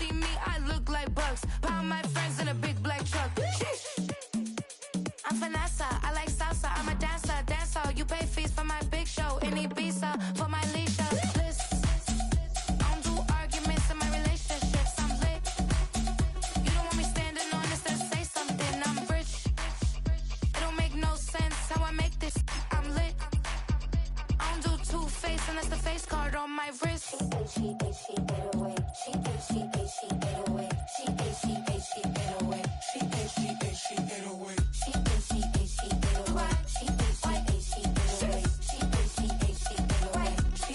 see me, I look like Bugs. Pound my friends in a big black truck. I'm Vanessa, I like salsa, I'm a dancer, you pay fees for my big show in Ibiza, for my leisure. Listen, I don't do arguments in my relationships, I'm lit. You don't want me standing on this, then say something, I'm rich. It don't make no sense how I make this, I'm lit. I don't do two-face unless the face card on my wrist. She 808. She 808. She 808. She 808. She 808. She 808. She 808. She 808. She 808. She 808. She 808. She 808. She 808. She 808. She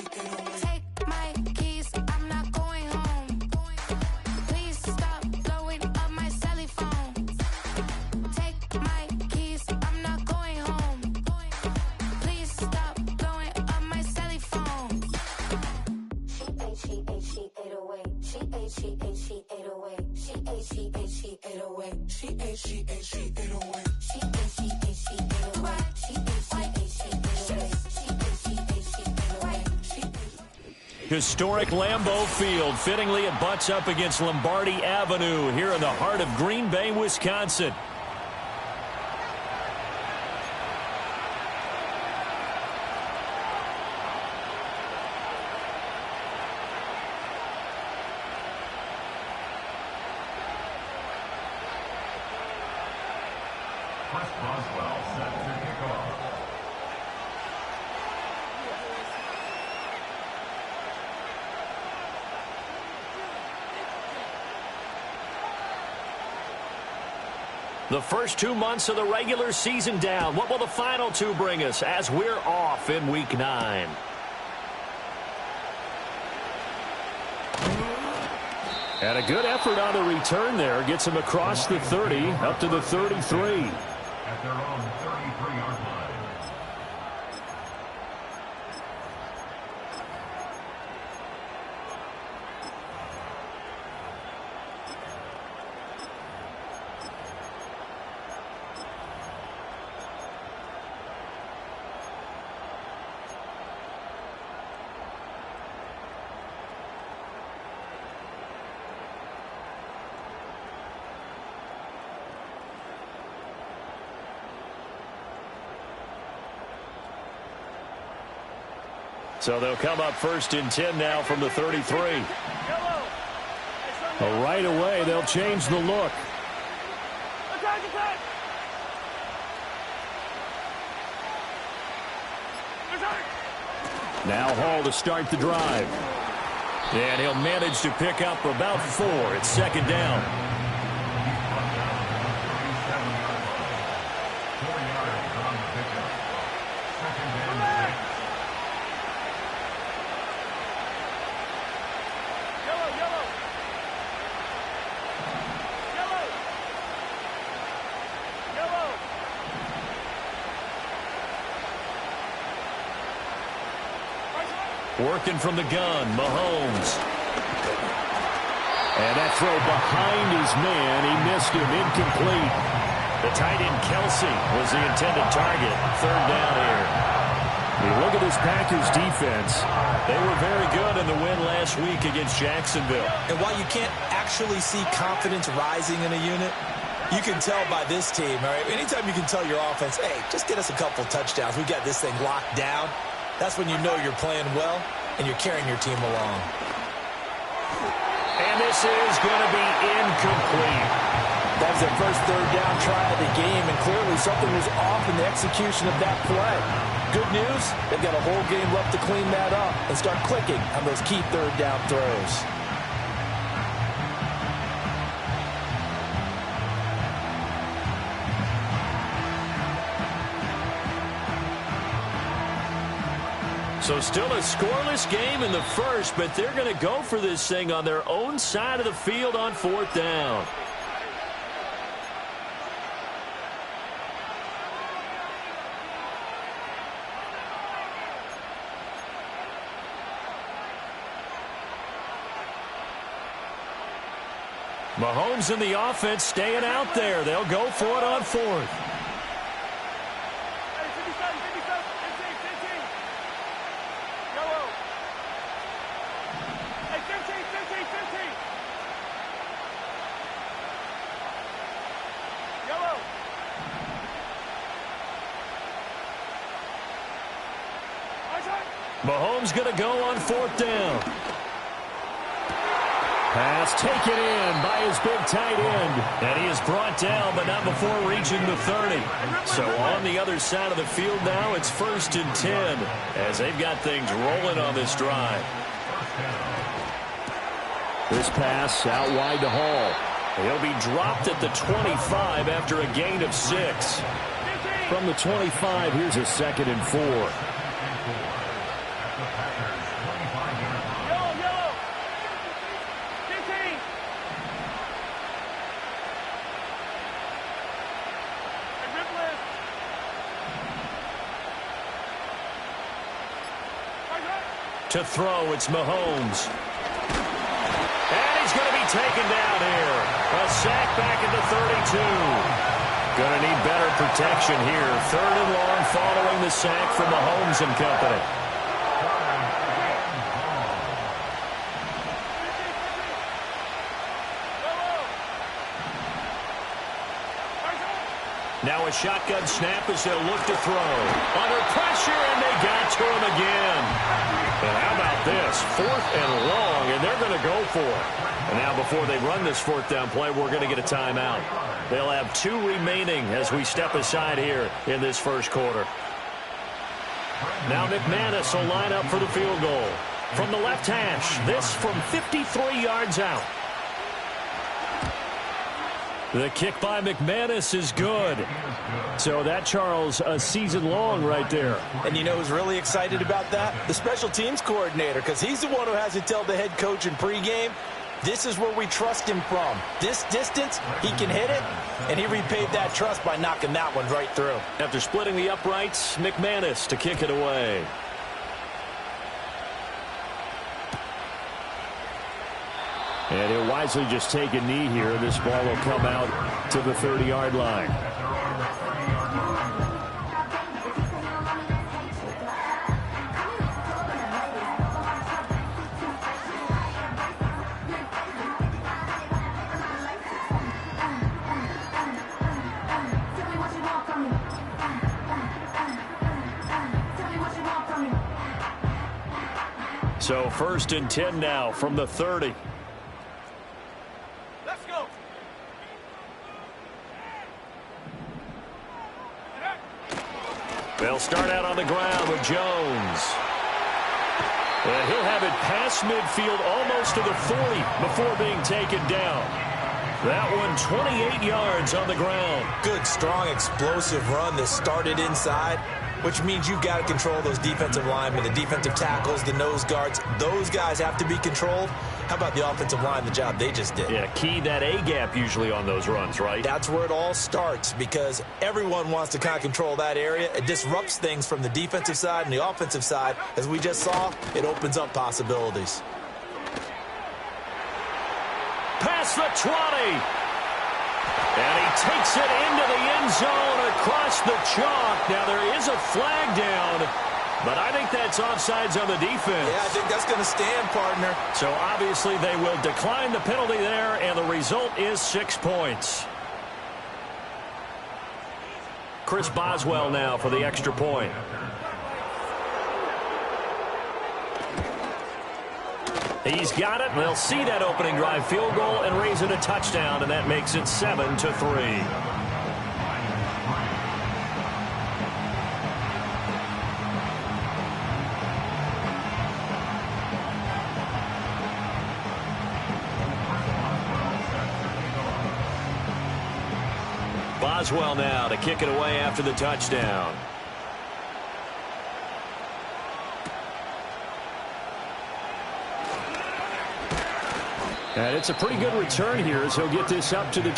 808. Take my keys, I'm not going home. Please stop blowing up my celly phone. Take my keys, I'm not going home. Please stop blowing up my celly phone. She 808. She 808. She 808. She 808. She 808. She 808. She 808. She 808. She 808. She 808. She 808. Historic Lambeau Field. Fittingly, it butts up against Lombardi Avenue here in the heart of Green Bay, Wisconsin. Chris Boswell set to kick off. The first 2 months of the regular season down. What will the final two bring us as we're off in Week 9? And a good effort on the return there. Gets him across the 30, up to the 33. At their own 33-yard line. So they'll come up first and 10 now from the 33. Right away, they'll change the look. Now Hall to start the drive. And he'll manage to pick up about 4. It's second down. Working from the gun, Mahomes. And that throw behind his man. He missed him, incomplete. The tight end, Kelsey, was the intended target. Third down here. You look at this Packers defense. They were very good in the win last week against Jacksonville. And while you can't actually see confidence rising in a unit, you can tell by this team, all right? Anytime you can tell your offense, hey, just get us a couple touchdowns. We got this thing locked down. That's when you know you're playing well and you're carrying your team along. And this is going to be incomplete. That was their first third down try of the game, and clearly something was off in the execution of that play. Good news, they've got a whole game left to clean that up and start clicking on those key third down throws. So still a scoreless game in the first, but they're going to go for this thing on their own side of the field on fourth down. Mahomes and the offense staying out there. They'll go for it on fourth. Mahomes going to go on 4th down. Pass taken in by his big tight end. And he is brought down, but not before reaching the 30. So on the other side of the field now, it's 1st and 10 as they've got things rolling on this drive. This pass out wide to Hall. He'll be dropped at the 25 after a gain of 6. From the 25, here's a 2nd and 4. To throw, it's Mahomes. And he's going to be taken down here. A sack back at the 32. Going to need better protection here. 3rd and long following the sack from Mahomes and company. Now a shotgun snap as they'll look to throw. Under pressure, and they got to him again. And how about this? 4th and long, and they're going to go for it. And now before they run this 4th down play, we're going to get a timeout. They'll have 2 remaining as we step aside here in this first quarter. Now McManus will line up for the field goal. From the left hash, this from 53 yards out. The kick by McManus is good. So that, Charles, a season long right there. And you know who's really excited about that? The special teams coordinator, because he's the one who has to tell the head coach in pregame, this is where we trust him from. This distance, he can hit it, and he repaid that trust by knocking that one right through. After splitting the uprights, McManus to kick it away. And he'll wisely just take a knee here. This ball will come out to the 30-yard line. So 1st and 10 now from the 30. They'll start out on the ground with Jones. And he'll have it past midfield almost to the 40 before being taken down. That one 28 yards on the ground. Good, strong, explosive run that started inside, which means you've got to control those defensive linemen, the defensive tackles, the nose guards. Those guys have to be controlled. How about the offensive line, the job they just did? Yeah, key that A-gap usually on those runs, right? That's where it all starts because everyone wants to kind of control that area. It disrupts things from the defensive side and the offensive side. As we just saw, it opens up possibilities. Past the 20. And he takes it into the end zone across the chalk. Now there is a flag down, but I think that's offsides on the defense. Yeah, I think that's going to stand, partner. So obviously they will decline the penalty there, and the result is 6 points. Chris Boswell now for the extra point. He's got it, and they'll see that opening drive field goal and raise it a touchdown, and that makes it 7-3. Boswell now to kick it away after the touchdown. And it's a pretty good return here as he'll get this up to the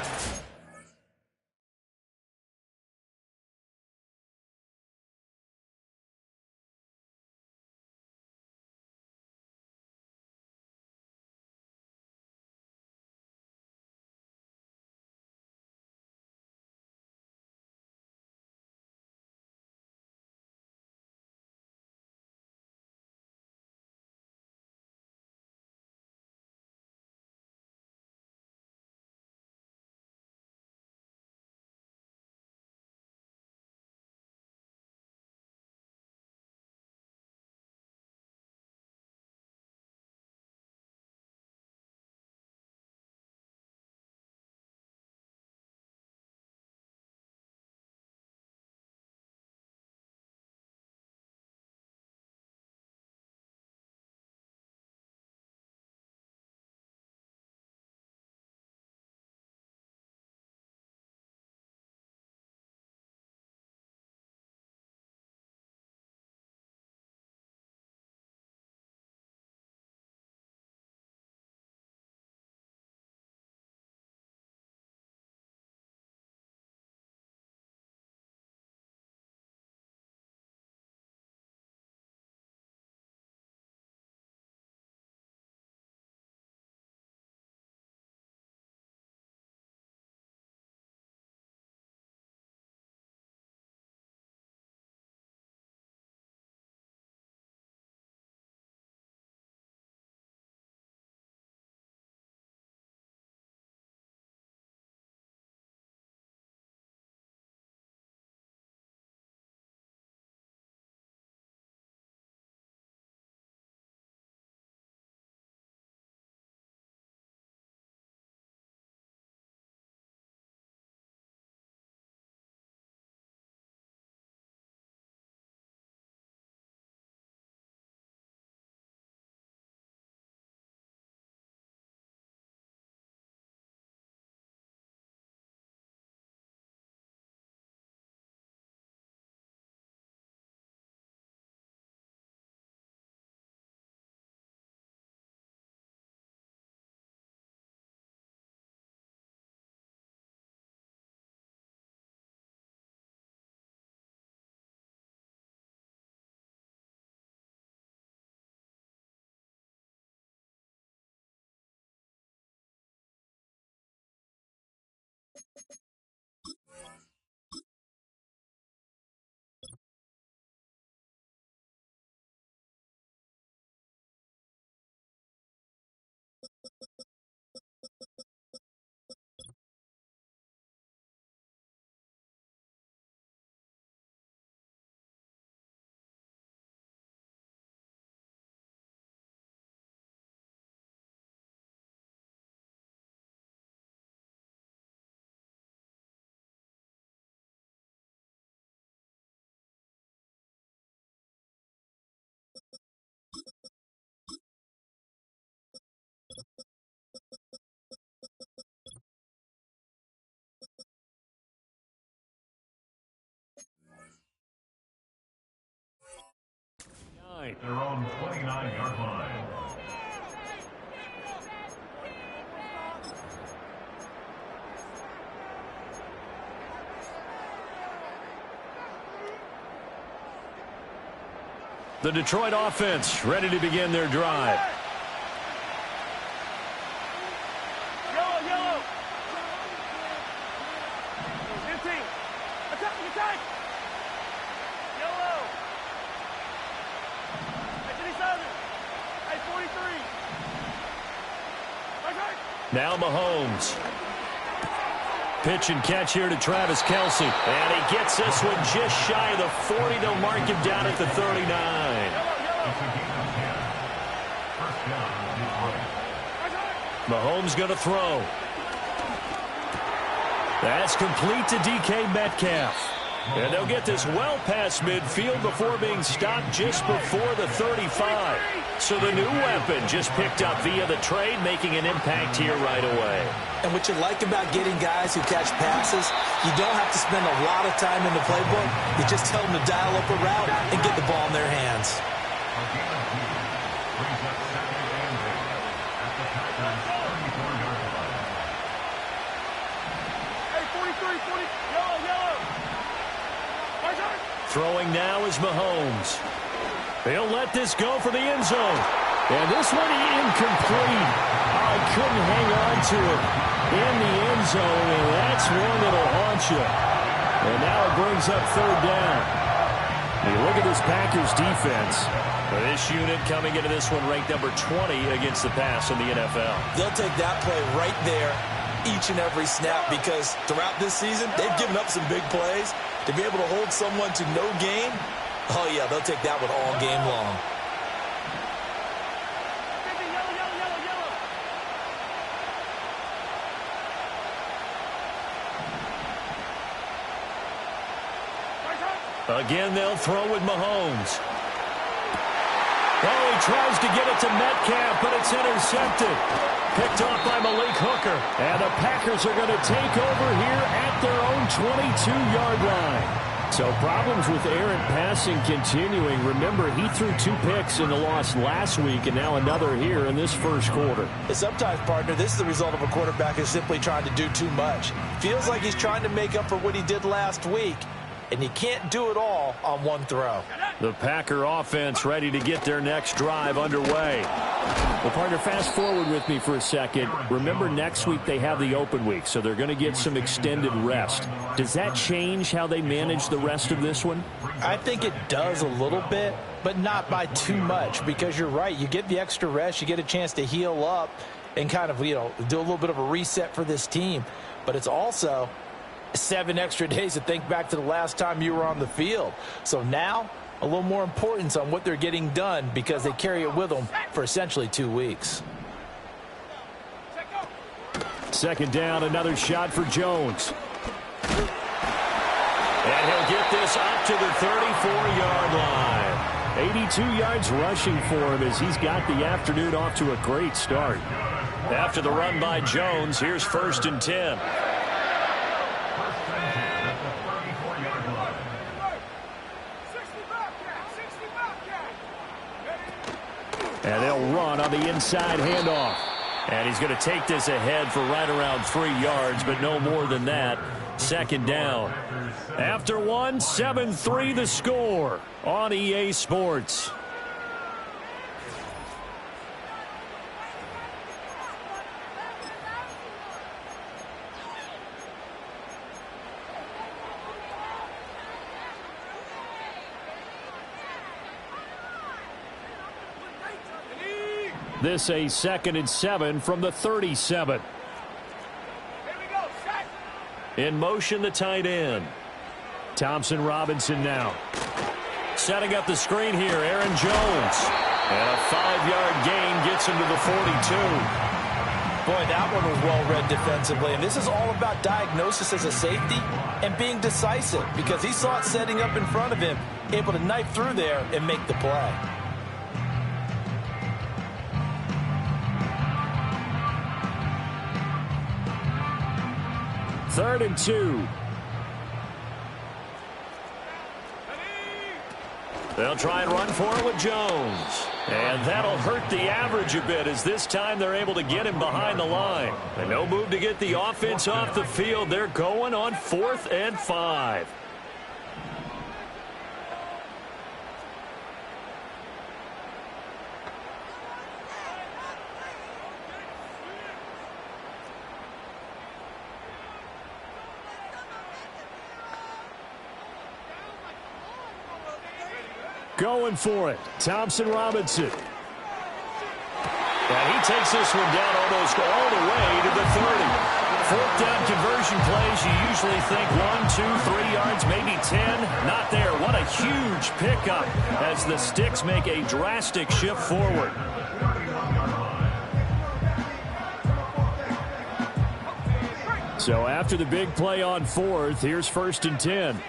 Their own 29-yard line. The Detroit offense ready to begin their drive. Yellow. 15. Attack. Yellow. Hey, 27. Hey, 43. Right. Now Mahomes. Pitch and catch here to Travis Kelce. And he gets this one just shy of the 40. They'll mark him down at the 39. Mahomes going to throw. That's complete to DK Metcalf. And they'll get this well past midfield before being stopped just before the 35. So the new weapon just picked up via the trade, making an impact here right away. And what you like about getting guys who catch passes, you don't have to spend a lot of time in the playbook. You just tell them to dial up a route and get the ball in their hands. Throwing now is Mahomes. He'll let this go for the end zone. And this one incomplete. I couldn't hang on to it in the end zone, and that's one that'll haunt you. And now it brings up third down. You look at this Packers defense. This unit coming into this one ranked number 20 against the pass in the NFL. They'll take that play right there each and every snap because throughout this season, they've given up some big plays. To be able to hold someone to no gain, oh, yeah, they'll take that one all game long. Again, they'll throw with Mahomes. Oh, he tries to get it to Metcalf, but it's intercepted. Picked off by Malik Hooker. And the Packers are going to take over here at their own 22-yard line. So problems with errant passing continuing. Remember, he threw 2 picks in the loss last week, and now another here in this first quarter. Sometimes, partner, this is the result of a quarterback who's simply trying to do too much. Feels like he's trying to make up for what he did last week, and he can't do it all on one throw. The Packer offense ready to get their next drive underway. Well, partner, fast forward with me for a second. Remember, next week they have the open week, so they're going to get some extended rest. Does that change how they manage the rest of this one? I think it does a little bit, but not by too much, because you're right. You get the extra rest. You get a chance to heal up and kind of, do a little bit of a reset for this team. But it's also 7 extra days to think back to the last time you were on the field. So now, a little more importance on what they're getting done because they carry it with them for essentially 2 weeks. Second down, another shot for Jones. And he'll get this up to the 34-yard line. 82 yards rushing for him as he's got the afternoon off to a great start. After the run by Jones, here's 1st and 10. And they'll run on the inside handoff. And he's going to take this ahead for right around 3 yards, but no more than that. Second down. After 1, 7-3 the score on EA Sports. This a 2nd and 7 from the 37. Here we go. Set. In motion, the tight end. Thompson Robinson now. Setting up the screen here, Aaron Jones. And a 5-yard gain gets him to the 42. Boy, that one was well read defensively. And this is all about diagnosis as a safety and being decisive because he saw it setting up in front of him, able to knife through there and make the play. Third and 2. They'll try and run for it with Jones. And that'll hurt the average a bit as this time they're able to get him behind the line. And no move to get the offense off the field. They're going on 4th and 5. Going for it, Thompson Robinson. And he takes this one down almost all the way to the 30. 4th down conversion plays, you usually think 1, 2, 3 yards, maybe 10. Not there. What a huge pickup as the Sticks make a drastic shift forward. So after the big play on 4th, here's 1st and 10.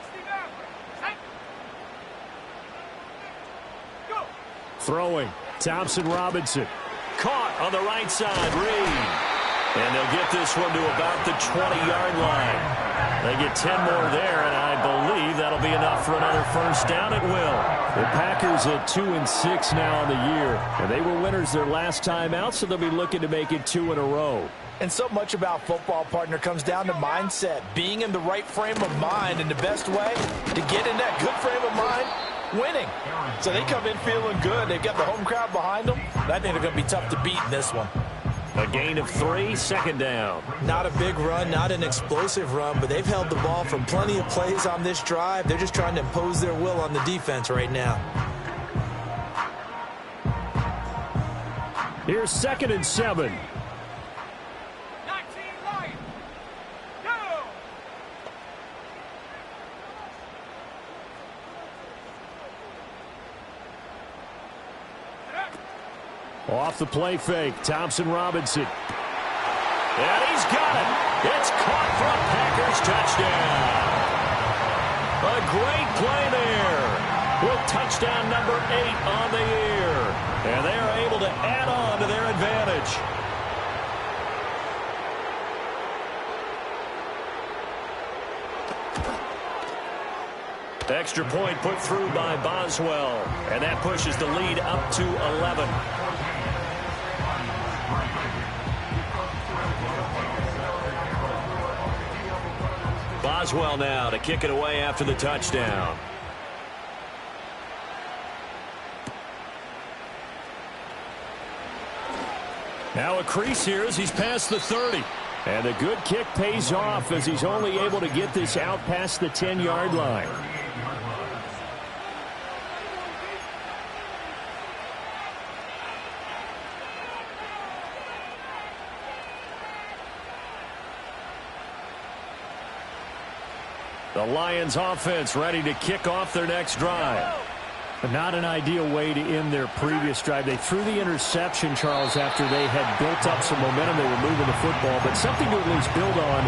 Throwing, Thompson Robinson. Caught on the right side, Reed. And they'll get this one to about the 20-yard line. They get 10 more there, and I believe that'll be enough for another 1st down. It will. The Packers at 2-6 now on the year. And they were winners their last time out, so they'll be looking to make it 2 in a row. And so much about football, partner, comes down to mindset. Being in the right frame of mind, and the best way to get in that good frame of mind, winning. So they come in feeling good. They've got the home crowd behind them. I think they're going to be tough to beat in this one. A gain of 3, 2nd down. Not a big run, not an explosive run, but they've held the ball from plenty of plays on this drive. They're just trying to impose their will on the defense right now. Here's 2nd and 7. 19 Lions. Go! Off the play fake, Thompson Robinson. And he's got it. It's caught for a Packers touchdown. A great play there with touchdown number 8 on the year. And they are able to add on to their advantage. Extra point put through by Boswell. And that pushes the lead up to 11. Boswell now to kick it away after the touchdown. Now a crease here as he's past the 30. And a good kick pays off as he's only able to get this out past the 10-yard line. The Lions offense ready to kick off their next drive. But not an ideal way to end their previous drive. They threw the interception, Charles, after they had built up some momentum. They were moving the football, but something to at least build on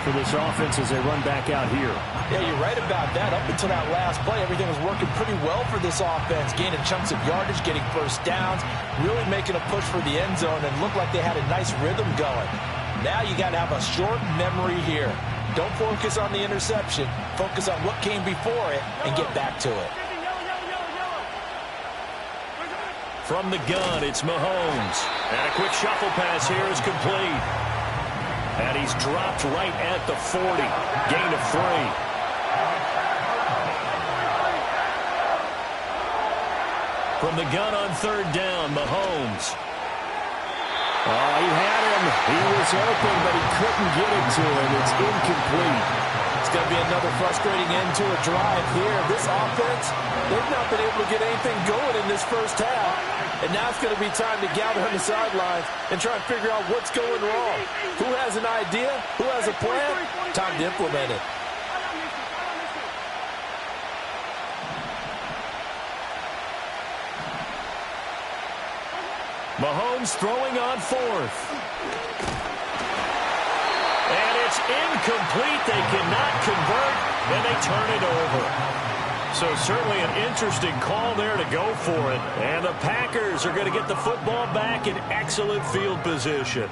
for this offense as they run back out here. Yeah, you're right about that. Up until that last play, everything was working pretty well for this offense, gaining chunks of yardage, getting 1st downs, really making a push for the end zone, and looked like they had a nice rhythm going. Now you got to have a short memory here. Don't focus on the interception. Focus on what came before it and get back to it. From the gun, it's Mahomes. And a quick shuffle pass here is complete. And he's dropped right at the 40. Gain of 3. From the gun on 3rd down, Mahomes. Oh, he had him. He was open, but he couldn't get it to him. It's incomplete. It's going to be another frustrating end to a drive here. This offense, they've not been able to get anything going in this first half. And now it's going to be time to gather on the sidelines and try and figure out what's going wrong. Who has an idea? Who has a plan? Time to implement it. Mahomes throwing on fourth. And it's incomplete. They cannot convert, and they turn it over. So certainly an interesting call there to go for it. And the Packers are going to get the football back in excellent field position.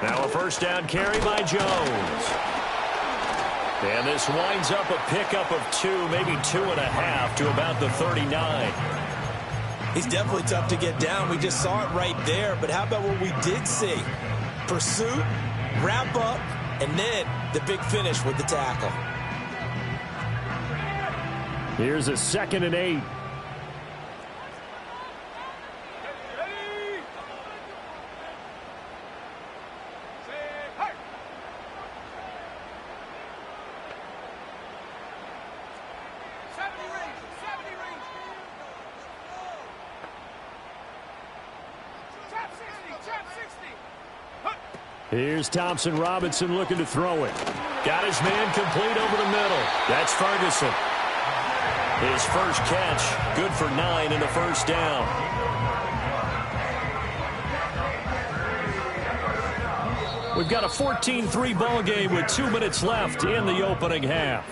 Now a first down carry by Jones. And this winds up a pickup of 2, maybe 2.5 to about the 39. He's definitely tough to get down. We just saw it right there. But how about what we did see? Pursuit, wrap up, and then the big finish with the tackle. Here's a 2nd and 8. Here's Thompson Robinson looking to throw it. Got his man complete over the middle. That's Ferguson. His first catch, good for 9 in the first down. We've got a 14-3 ball game with 2 minutes left in the opening half.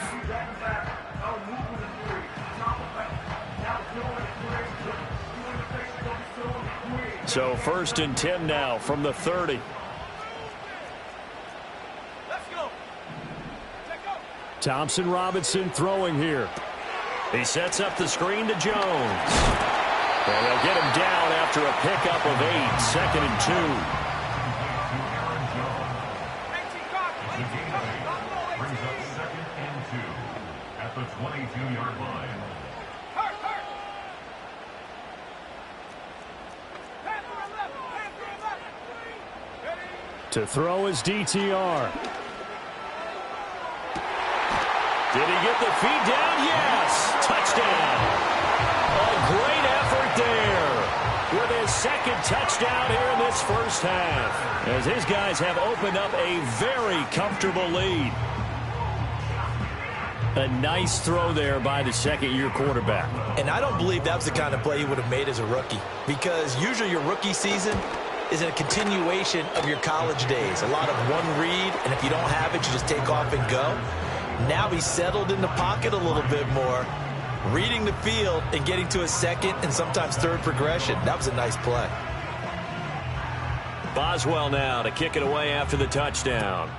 So 1st and 10 now from the 30. Thompson Robinson throwing here. He sets up the screen to Jones. And they'll get him down after a pickup of 8, 2nd and 2. Brings up 2nd and 2 at the 22-yard line. To throw is DTR. Did he get the feet down? Yes! Touchdown! A great effort there with his 2nd touchdown here in this first half, as his guys have opened up a very comfortable lead. A nice throw there by the 2nd-year quarterback. And I don't believe that was the kind of play he would have made as a rookie, because usually your rookie season is a continuation of your college days. A lot of one read, and if you don't have it, you just take off and go. Now he's settled in the pocket a little bit more, reading the field and getting to a 2nd and sometimes 3rd progression. That was a nice play. Boswell now to kick it away after the touchdown.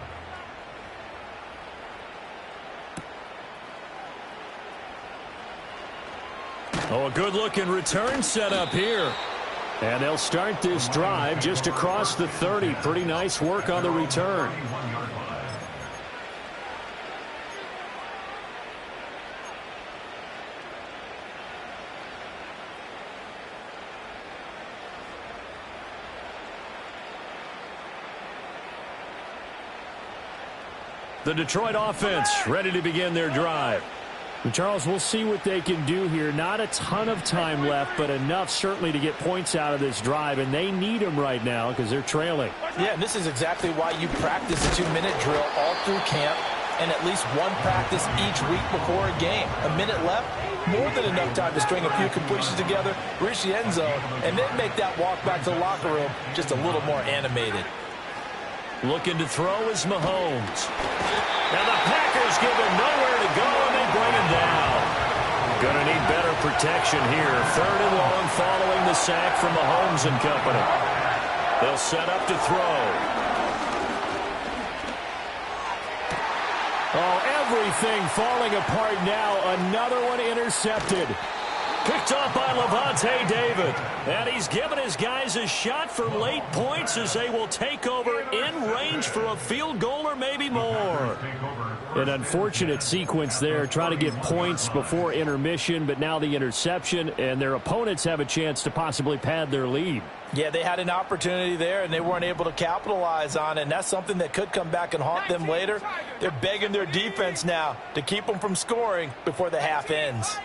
Oh, a good-looking return set up here. And they'll start this drive just across the 30. Pretty nice work on the return. The Detroit offense ready to begin their drive. And Charles, we'll see what they can do here. Not a ton of time left, but enough certainly to get points out of this drive, and they need them right now because they're trailing. Yeah, and this is exactly why you practice a 2-minute drill all through camp and at least one practice each week before a game. A minute left, more than enough time to string a few completions together, reach the end zone, and then make that walk back to the locker room just a little more animated. Looking to throw is Mahomes. Now the Packers give him nowhere to go, and they bring him down. Going to need better protection here. 3rd and long following the sack from Mahomes and company. They'll set up to throw. Oh, everything falling apart now. Another one intercepted. Picked off by Lavonte David. And he's given his guys a shot for late points as they will take over in range for a field goal or maybe more. An unfortunate sequence there, trying to get points before intermission, but now the interception, and their opponents have a chance to possibly pad their lead. Yeah, they had an opportunity there, and they weren't able to capitalize on it, and that's something that could come back and haunt them later. They're begging their defense now to keep them from scoring before the half ends.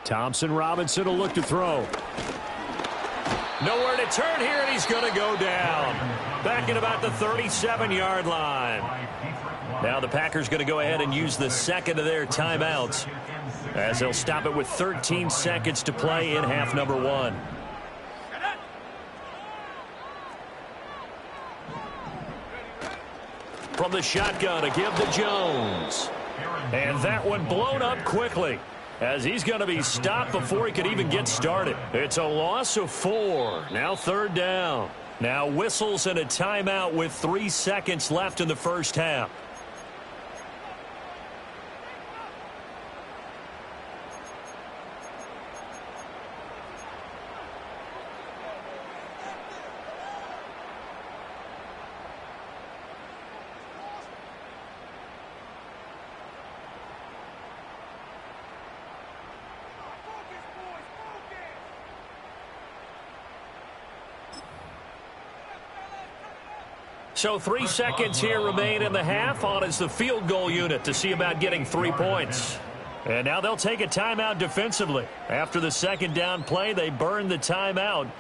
Thompson Robinson will look to throw. Nowhere to turn here, and he's going to go down. Back at about the 37-yard line. Now the Packers going to go ahead and use the second of their timeouts as they'll stop it with 13 seconds to play in half number one. From the shotgun, a give to Jones. And that one blown up quickly, as he's going to be stopped before he could even get started. It's a loss of 4. Now third down. Now whistles and a timeout with 3 seconds left in the first half. So 3 seconds here remain in the half. On is the field goal unit to see about getting 3 points. And now they'll take a timeout defensively. After the second down play, they burn the timeout,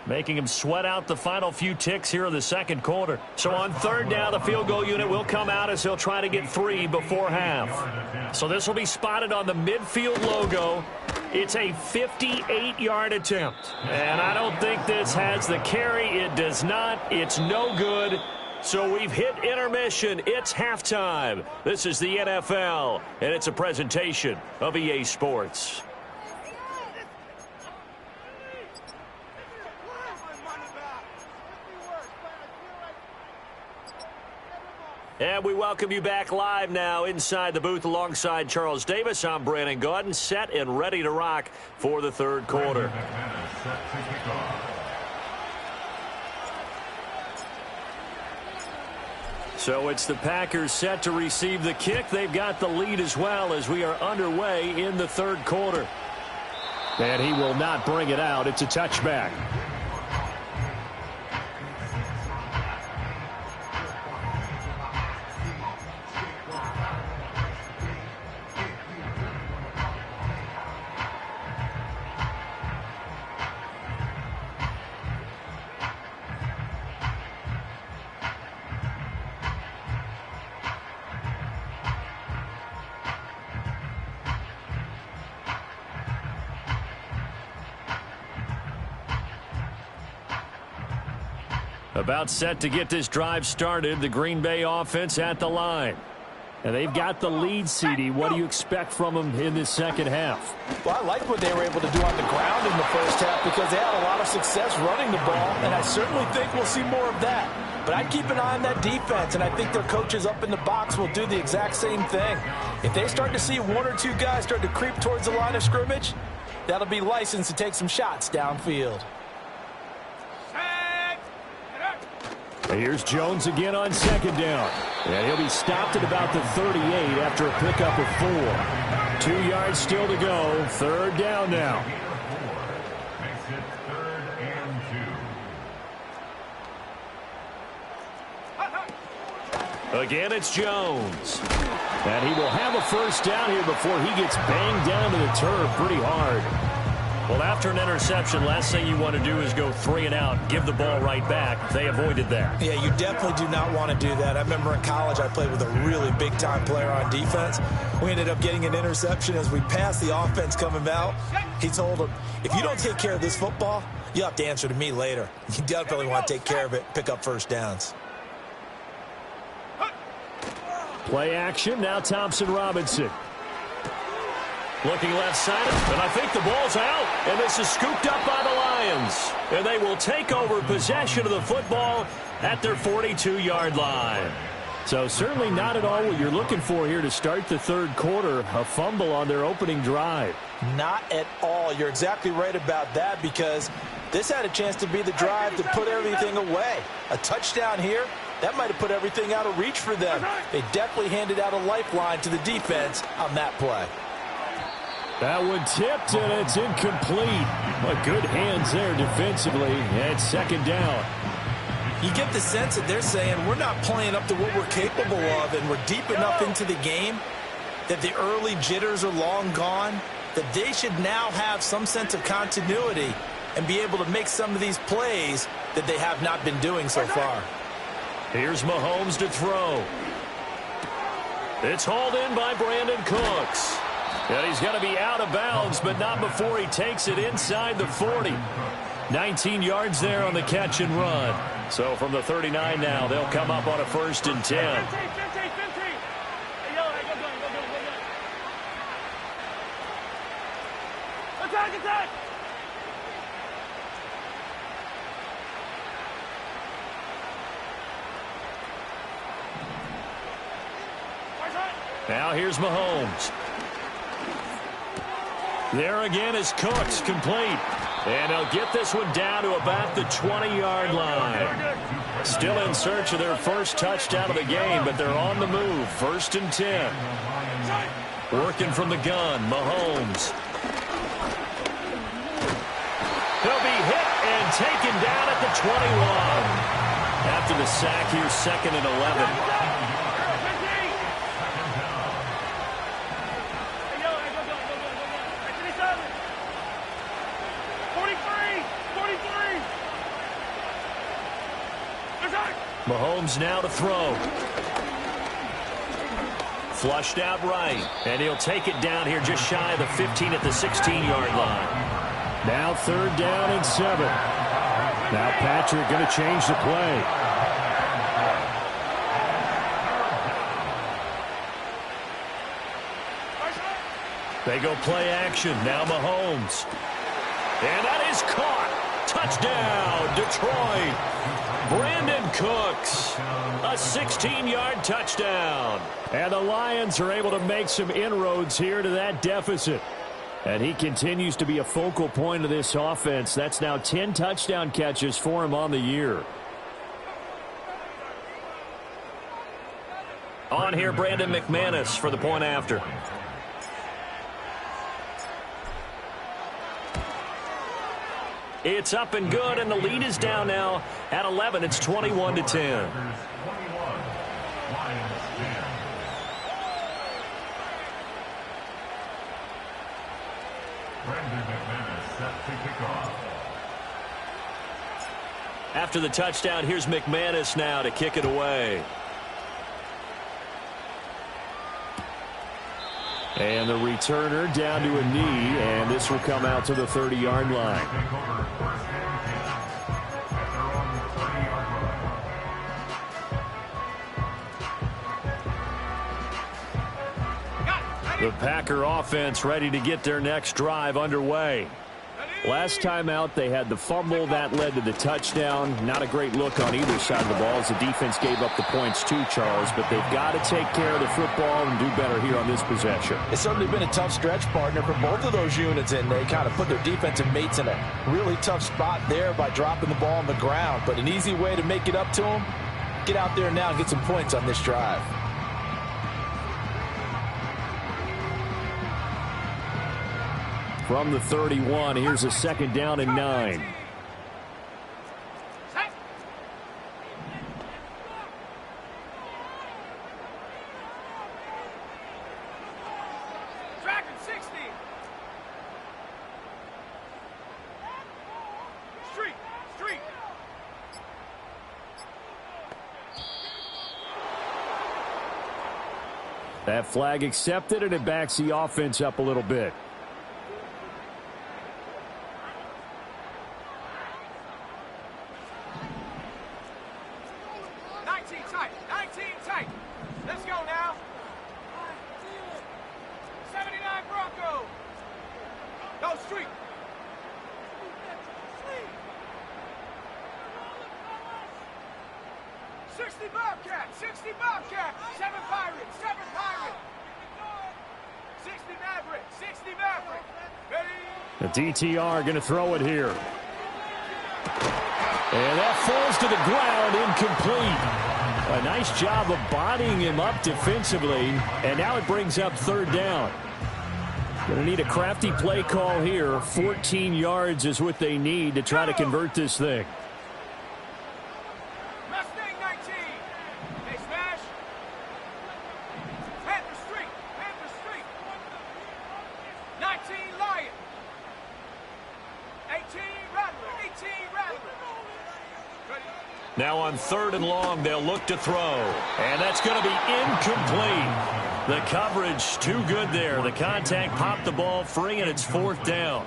making him sweat out the final few ticks here in the second quarter. So on third down, the field goal unit will come out as he'll try to get 3 before half. So this will be spotted on the midfield logo. It's a 58-yard attempt. And I don't think this has the carry. It does not. It's no good. So we've hit intermission. It's halftime. This is the NFL, and it's a presentation of EA Sports. And we welcome you back live now inside the booth alongside Charles Davis. I'm Brandon Gaudin, set and ready to rock for the third quarter. So it's the Packers set to receive the kick. They've got the lead as well as we are underway in the third quarter. And he will not bring it out. It's a touchback. About set to get this drive started. The Green Bay offense at the line. And they've got the lead, CD. What do you expect from them in this second half? Well, I like what they were able to do on the ground in the first half because they had a lot of success running the ball, and I certainly think we'll see more of that. But I'd keep an eye on that defense, and I think their coaches up in the box will do the exact same thing. If they start to see 1 or 2 guys start to creep towards the line of scrimmage, that'll be licensed to take some shots downfield. Here's Jones again on second down. And he'll be stopped at about the 38 after a pickup of 4. 2 yards still to go. Third down now. Makes it 3rd and 2. Again, it's Jones. And he will have a first down here before he gets banged down to the turf pretty hard. Well, after an interception, last thing you want to do is go 3 and out, give the ball right back. They avoided that. Yeah, you definitely do not want to do that. I remember in college I played with a really big-time player on defense. We ended up getting an interception as we passed the offense coming out. He told him, if you don't take care of this football, you have to answer to me later. You definitely want to take care of it, pick up first downs. Play action, now Thompson Robinson. Looking left-sided, and I think the ball's out. And this is scooped up by the Lions. And they will take over possession of the football at their 42-yard line. So certainly not at all what you're looking for here to start the third quarter. A fumble on their opening drive. Not at all. You're exactly right about that, because this had a chance to be the drive to put everything away. A touchdown here, that might have put everything out of reach for them. They definitely handed out a lifeline to the defense on that play. That one tipped, and it's incomplete. But good hands there defensively. And second down. You get the sense that they're saying we're not playing up to what we're capable of, and we're deep enough into the game that the early jitters are long gone, that they should now have some sense of continuity and be able to make some of these plays that they have not been doing so far. Here's Mahomes to throw. It's hauled in by Brandon Cooks. And he's going to be out of bounds, but not before he takes it inside the 40. 19 yards there on the catch and run. So from the 39 now, they'll come up on a 1st and 10. 15. Attack! Now here's Mahomes. There again is Cooks, complete. And they'll get this one down to about the 20-yard line. Still in search of their first touchdown of the game, but they're on the move. 1st and 10. Working from the gun, Mahomes. He'll be hit and taken down at the 21. After the sack here, 2nd and 11. Mahomes now to throw. Flushed out right. And he'll take it down here just shy of the 15 at the 16-yard line. Now 3rd down and 7. Now Patrick going to change the play. They go play action. Now Mahomes. And that is caught. Touchdown, Detroit. Brandon Cooks, a 16-yard touchdown. And the Lions are able to make some inroads here to that deficit. And he continues to be a focal point of this offense. That's now 10 touchdown catches for him on the year. On here, Brandon McManus for the point after. It's up and good, and the lead is down now at 11. It's 21-10. After the touchdown, here's McManus now to kick it away. And the returner down to a knee, and this will come out to the 30-yard line. The Packer offense ready to get their next drive underway. Last time out, they had the fumble. That led to the touchdown. Not a great look on either side of the ball as the defense gave up the points too, Charles. But they've got to take care of the football and do better here on this possession. It's certainly been a tough stretch, partner, for both of those units, and they kind of put their defensive mates in a really tough spot there by dropping the ball on the ground. But an easy way to make it up to them, get out there now and get some points on this drive. From the 31, here's a 2nd down and 9. Tracking 60. Street. That flag accepted, and it backs the offense up a little bit. Let's go now. 79 Broncos. 60 Bobcat, 60 Bobcat, 7 Pirates, 7 Pirates. 60 Maverick, 60 Maverick. Ready? The DTR going to throw it here. And that falls to the ground, incomplete. A nice job of bodying him up defensively, and now it brings up third down. Going to need a crafty play call here. 14 yards is what they need to try to convert this thing. Mustang 19. They smash. Panther Street, Panther Street. 19 Lion. 18 Rattler, 18 Rattler. Ready? Now on 3rd and long, they'll look to throw. And that's going to be incomplete. The coverage too good there. The contact popped the ball free, and it's 4th down.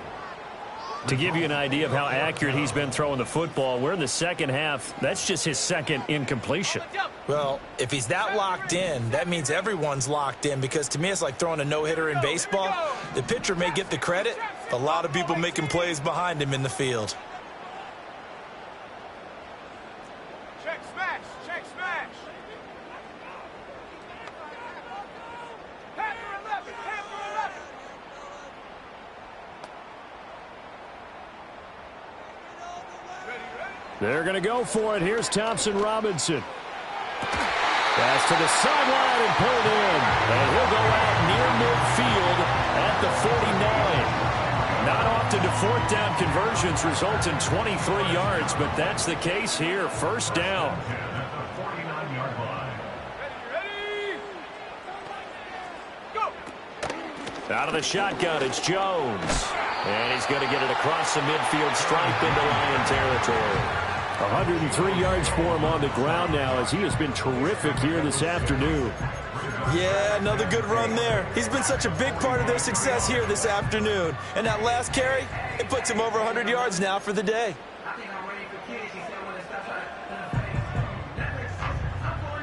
To give you an idea of how accurate he's been throwing the football, we're in the second half. That's just his second incompletion. Well, if he's that locked in, that means everyone's locked in, because to me it's like throwing a no-hitter in baseball. The pitcher may get the credit, but a lot of people making plays behind him in the field. Check smash, check smash. Panther 11, Panther 11. Ready, ready? They're going to go for it. Here's Thompson Robinson. Pass to the sideline and pulled in. And he'll go out near midfield at the 49. Not often do 4th down conversions result in 23 yards, but that's the case here. 1st down. At the 49-yard line. Ready, ready. Go. Out of the shotgun, it's Jones. And he's going to get it across the midfield stripe into Lion territory. 103 yards for him on the ground now, as he has been terrific here this afternoon. Yeah, another good run there. He's been such a big part of their success here this afternoon. And that last carry, it puts him over 100 yards now for the day.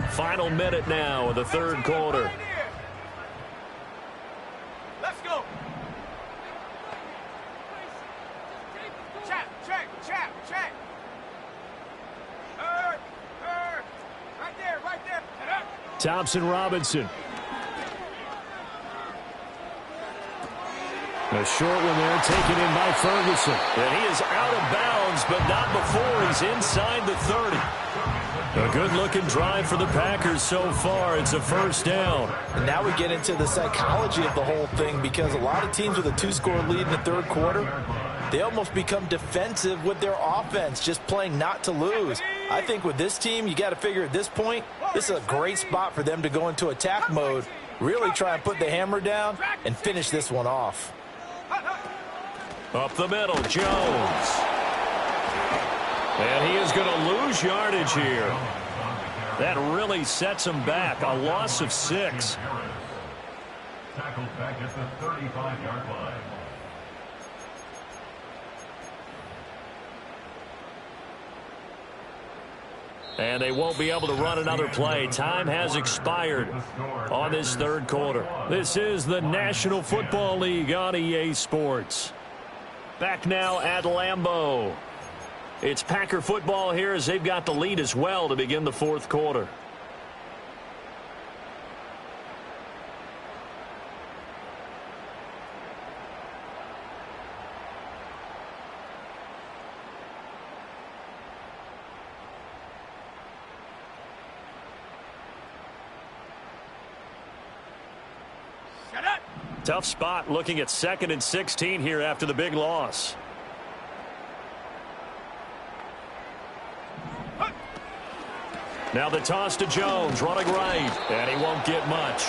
Final minute now of the 3rd quarter. Let's go. Chap, check, chap, check. Right there, right there. Thompson Robinson. A short one there taken in by Ferguson. And he is out of bounds, but not before he's inside the 30. A good-looking drive for the Packers so far. It's a 1st down. And now we get into the psychology of the whole thing, because a lot of teams with a 2-score lead in the 3rd quarter, they almost become defensive with their offense, just playing not to lose. I think with this team, you got to figure at this point, this is a great spot for them to go into attack mode, really try and put the hammer down and finish this one off. Up the middle, Jones. And he is going to lose yardage here. That really sets him back. A loss of 6. Tackled back at the 35-yard line. And they won't be able to run another play. Time has expired on this 3rd quarter. This is the National Football League on EA Sports. Back now at Lambeau. It's Packer football here as they've got the lead as well to begin the 4th quarter. Tough spot looking at 2nd and 16 here after the big loss. Now the toss to Jones, running right, and he won't get much.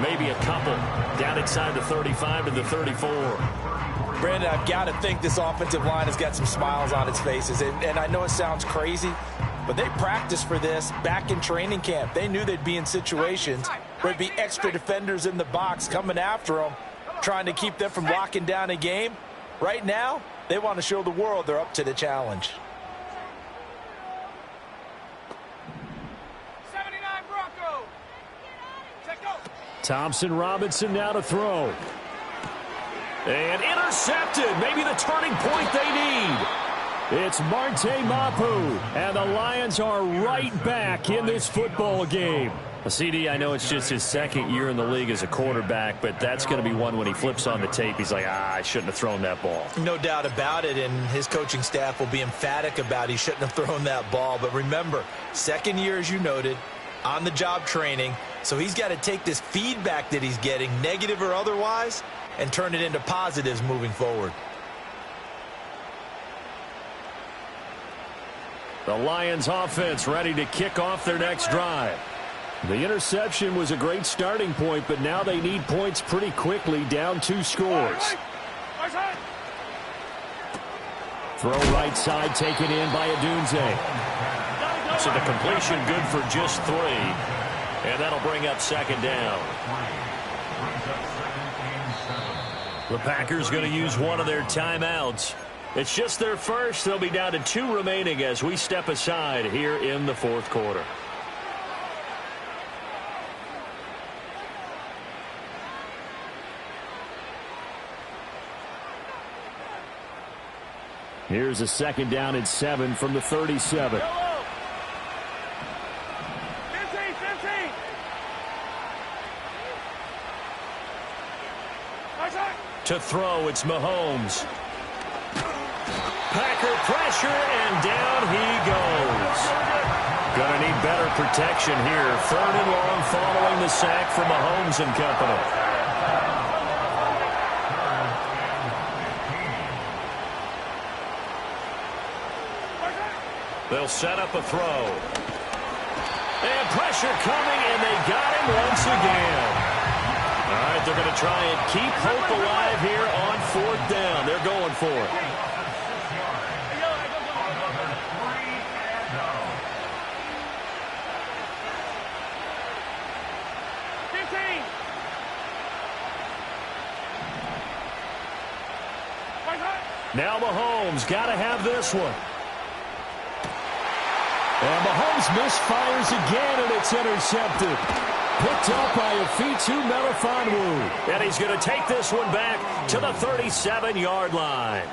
Maybe a couple. Down inside the 35 to the 34. Brandon, I've got to think this offensive line has got some smiles on its faces. And I know it sounds crazy, but they practiced for this back in training camp. They knew they'd be in situations where there'd be extra defenders in the box coming after them, trying to keep them from locking down a game. Right now, they want to show the world they're up to the challenge. 79 Bronco. Check go. Thompson Robinson now to throw. And intercepted. Maybe the turning point they need. It's Marte Mapu, and the Lions are right back in this football game. CD, I know it's just his second year in the league as a quarterback, but that's going to be one when he flips on the tape. He's like, I shouldn't have thrown that ball. No doubt about it, and his coaching staff will be emphatic about he shouldn't have thrown that ball. But remember, second year, as you noted, on-the-job training, so he's got to take this feedback that he's getting, negative or otherwise, and turn it into positives moving forward. The Lions offense ready to kick off their next drive. The interception was a great starting point, but now they need points pretty quickly, down 2 scores. Throw right side, taken in by Odunze. So the completion good for just 3. And that'll bring up second down. The Packers going to use one of their timeouts. It's just their first. They'll be down to 2 remaining as we step aside here in the fourth quarter. Here's a second down and 7 from the 37. To throw, it's Mahomes. Packer pressure, and down he goes. Gonna need better protection here. 3rd and long following the sack from Mahomes and company. They'll set up a throw. And pressure coming, and they got him once again. All right, they're going to try and keep hope alive here on 4th down. They're going for it. Now Mahomes got to have this one. And Mahomes misfires again, and it's intercepted. Picked up by Afitu Melifonwu. And he's going to take this one back to the 37-yard line.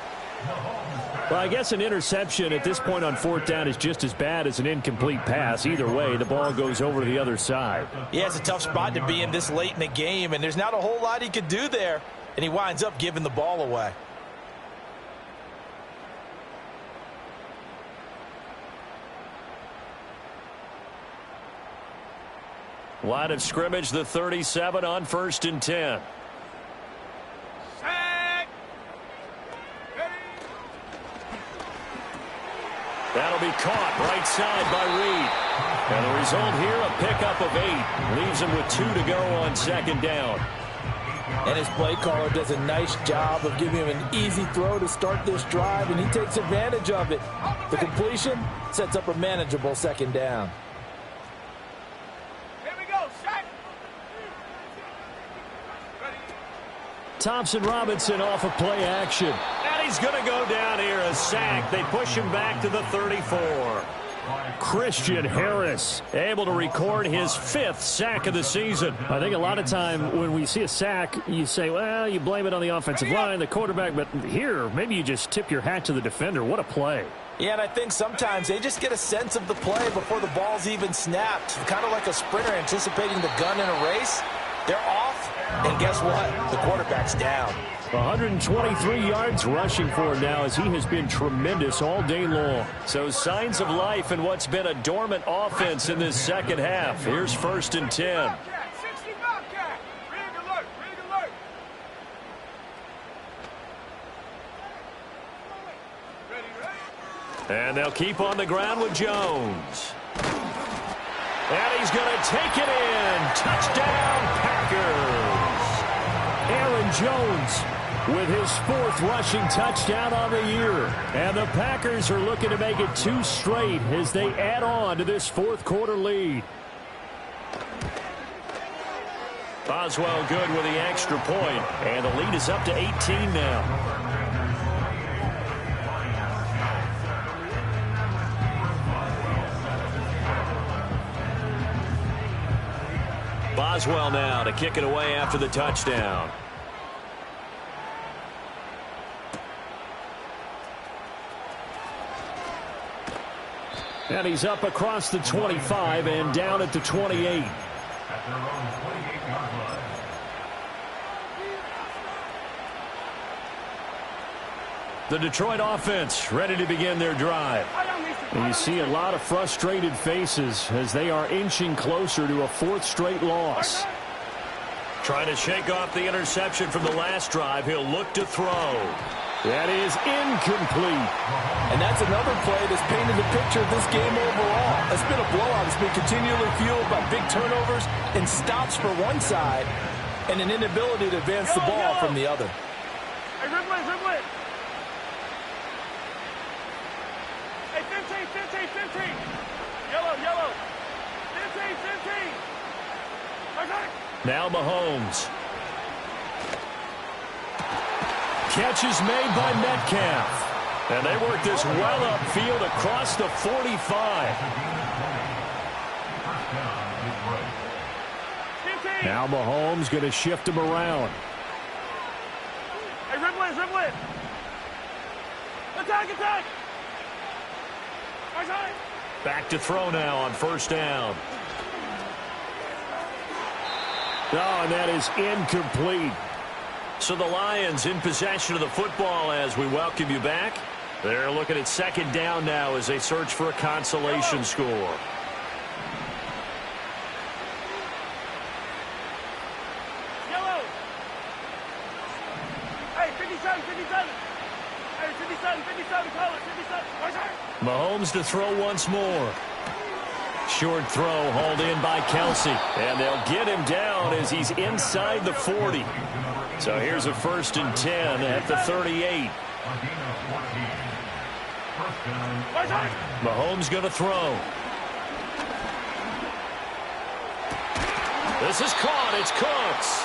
Well, I guess an interception at this point on 4th down is just as bad as an incomplete pass. Either way, the ball goes over to the other side. Yeah, it's a tough spot to be in this late in the game, and there's not a whole lot he could do there. And he winds up giving the ball away. Line of scrimmage, the 37 on 1st and 10. That'll be caught right side by Reed. And the result here, a pickup of 8. Leaves him with 2 to go on 2nd down. And his play caller does a nice job of giving him an easy throw to start this drive, and he takes advantage of it. The completion sets up a manageable 2nd down. Thompson Robinson off of play action. And he's going to go down here, a sack. They push him back to the 34. Christian Harris able to record his 5th sack of the season. I think a lot of time when we see a sack, you say, well, you blame it on the offensive line, the quarterback, but here, maybe you just tip your hat to the defender. What a play. Yeah, and I think sometimes they just get a sense of the play before the ball's even snapped. Kind of like a sprinter anticipating the gun in a race. They're off, and guess what? The quarterback's down. 123 yards rushing for him now as he has been tremendous all day long. So signs of life in what's been a dormant offense in this second half. Here's 1st and 10. And they'll keep on the ground with Jones. And he's going to take it in. Touchdown, Packers. Aaron Jones with his 4th rushing touchdown on the year. And the Packers are looking to make it 2 straight as they add on to this 4th quarter lead. Boswell good with the extra point. And the lead is up to 18 now. Boswell now to kick it away after the touchdown. And he's up across the 25 and down at the 28. At their own 28-yard line. The Detroit offense ready to begin their drive. And you see a lot of frustrated faces as they are inching closer to a fourth straight loss. Trying to shake off the interception from the last drive. He'll look to throw. That is incomplete. And that's another play that's painted the picture of this game overall. It's been a blowout. It's been continually fueled by big turnovers and stops for one side and an inability to advance the ball from the other. Hey, dribble it. Hey, 15. Yellow. 15. Now Mahomes. Catch is made by Metcalf. And they work this well upfield across the 45. Now Mahomes going to shift him around. Hey, dribble it. Attack. Back to throw now on first down. Oh, and that is incomplete. So the Lions in possession of the football as we welcome you back. They're looking at second down now as they search for a consolation score. Yellow. Hey, 57. Hey, 57. Call it, 57. Mahomes to throw once more. Short throw hauled in by Kelsey. And they'll get him down as he's inside the 40. So here's a 1st and 10 at the 38. Mahomes going to throw. This is caught. It's Cooks.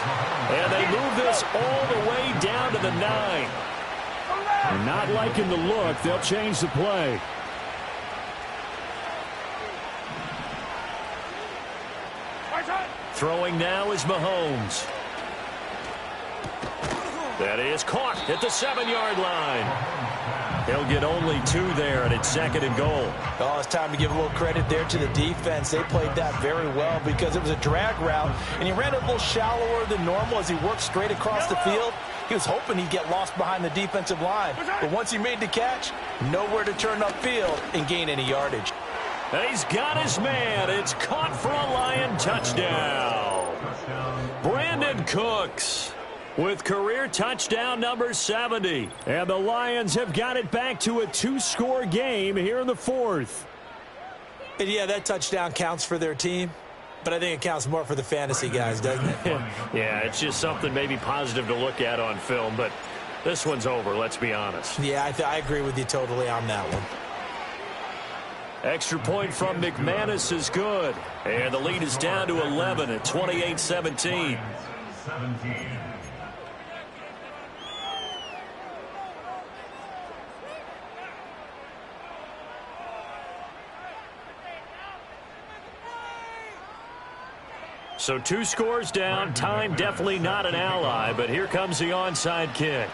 And they move this all the way down to the 9. They're not liking the look. They'll change the play. Throwing now is Mahomes. That is caught at the 7-yard line. He'll get only 2 there, and it's 2nd and goal. Oh, it's time to give a little credit there to the defense. They played that very well because it was a drag route, and he ran a little shallower than normal as he worked straight across the field. He was hoping he'd get lost behind the defensive line. But once he made the catch, nowhere to turn upfield and gain any yardage. He's got his man. It's caught for a Lion touchdown. Brandon Cooks with career touchdown number 70. And the Lions have got it back to a 2-score game here in the 4th. And yeah, that touchdown counts for their team, but I think it counts more for the fantasy guys, doesn't it? Yeah, it's just something maybe positive to look at on film, but this one's over, let's be honest. Yeah, I agree with you totally on that one. Extra point from McManus is good. And the lead is down to 11 at 28-17. So 2 scores down. Time definitely not an ally, but here comes the onside kick.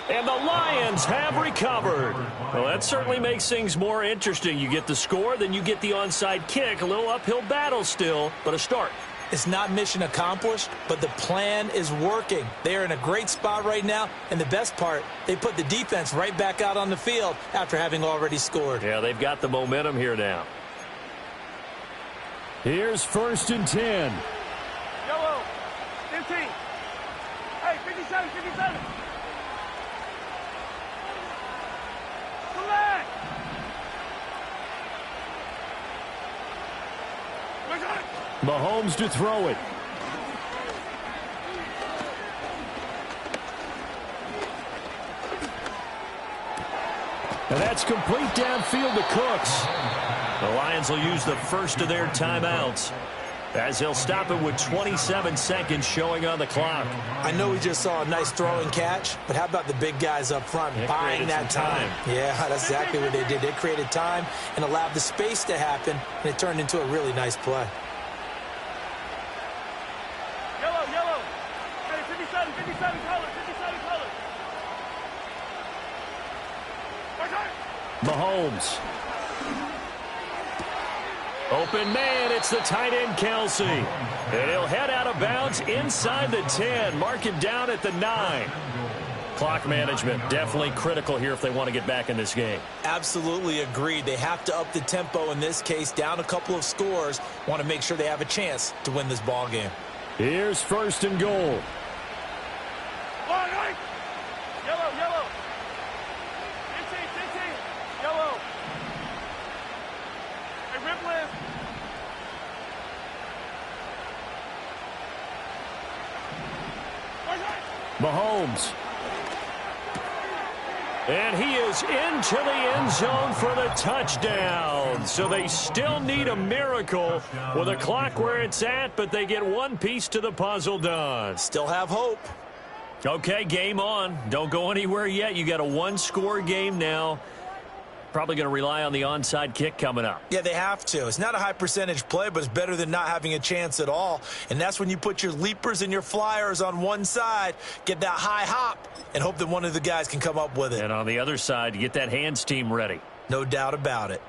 And the Lions have recovered. Well, that certainly makes things more interesting. You get the score, then you get the onside kick. A little uphill battle still, but a start. It's not mission accomplished, but the plan is working. They are in a great spot right now, and the best part, they put the defense right back out on the field after having already scored. Yeah, they've got the momentum here now. Here's 1st and 10. Yellow. 15. Hey, 57. Select. Mahomes to throw it. And that's complete downfield to Cooks. The Lions will use the first of their timeouts. as he'll stop it with 27 seconds showing on the clock. I know we just saw a nice throw and catch, but how about the big guys up front buying that time? Yeah, that's exactly what they did. They created time and allowed the space to happen, and it turned into a really nice play. Yellow. Hey, 57 colors, 57 colors. Mahomes. Open man, it's the tight end, Kelsey. And he'll head out of bounds inside the 10. Mark him down at the 9. Clock management, definitely critical here if they want to get back in this game. Absolutely agreed. They have to up the tempo in this case, down a couple of scores. Want to make sure they have a chance to win this ball game. Here's 1st and goal. Yellow. 15. Yellow. Hey, Ripley. Mahomes. And he is into the end zone for the touchdown. So they still need a miracle with a clock where it's at, but they get one piece to the puzzle done. Still have hope. Okay, game on. Don't go anywhere yet. You got a one-score game now. Probably going to rely on the onside kick coming up. Yeah, they have to. It's not a high percentage play, but it's better than not having a chance at all. And that's when you put your leapers and your flyers on one side, get that high hop, and hope that one of the guys can come up with it. And on the other side, you get that hands team ready. No doubt about it.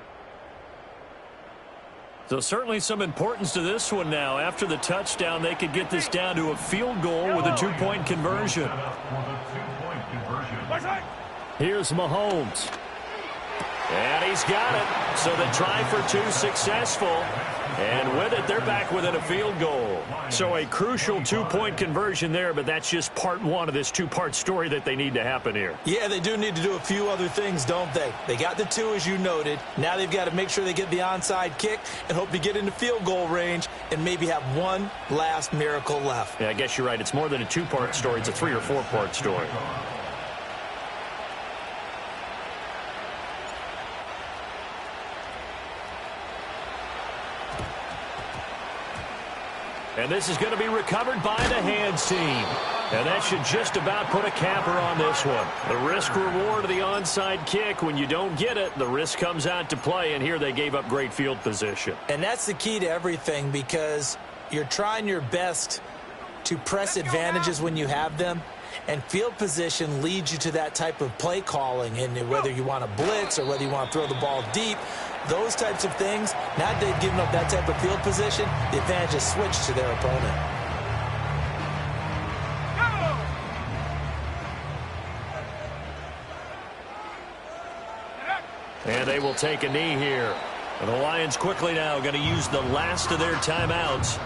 So certainly some importance to this one now. After the touchdown, they could get this down to a field goal with a two-point conversion. Here's Mahomes. And he's got it. So the try for two successful. And with it, they're back within a field goal. So a crucial two-point conversion there, but that's just part one of this two-part story that they need to happen here. Yeah, they do need to do a few other things, don't they? They got the two, as you noted. Now they've got to make sure they get the onside kick and hope to get into field goal range and maybe have one last miracle left. Yeah, I guess you're right. It's more than a two-part story. It's a 3- or 4-part story. And this is going to be recovered by the hands team. And that should just about put a capper on this one. The risk-reward of the onside kick. When you don't get it, the risk comes out to play. And here they gave up great field position. And that's the key to everything, because you're trying your best to press advantages when you have them. And field position leads you to that type of play calling. And whether you want to blitz or whether you want to throw the ball deep, those types of things, now that they've given up that type of field position, the advantage is switched to their opponent. And they will take a knee here. And the Lions quickly now going to use the last of their timeouts,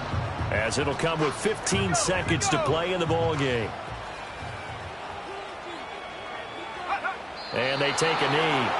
as it'll come with 15 seconds to play in the ball game. And they take a knee.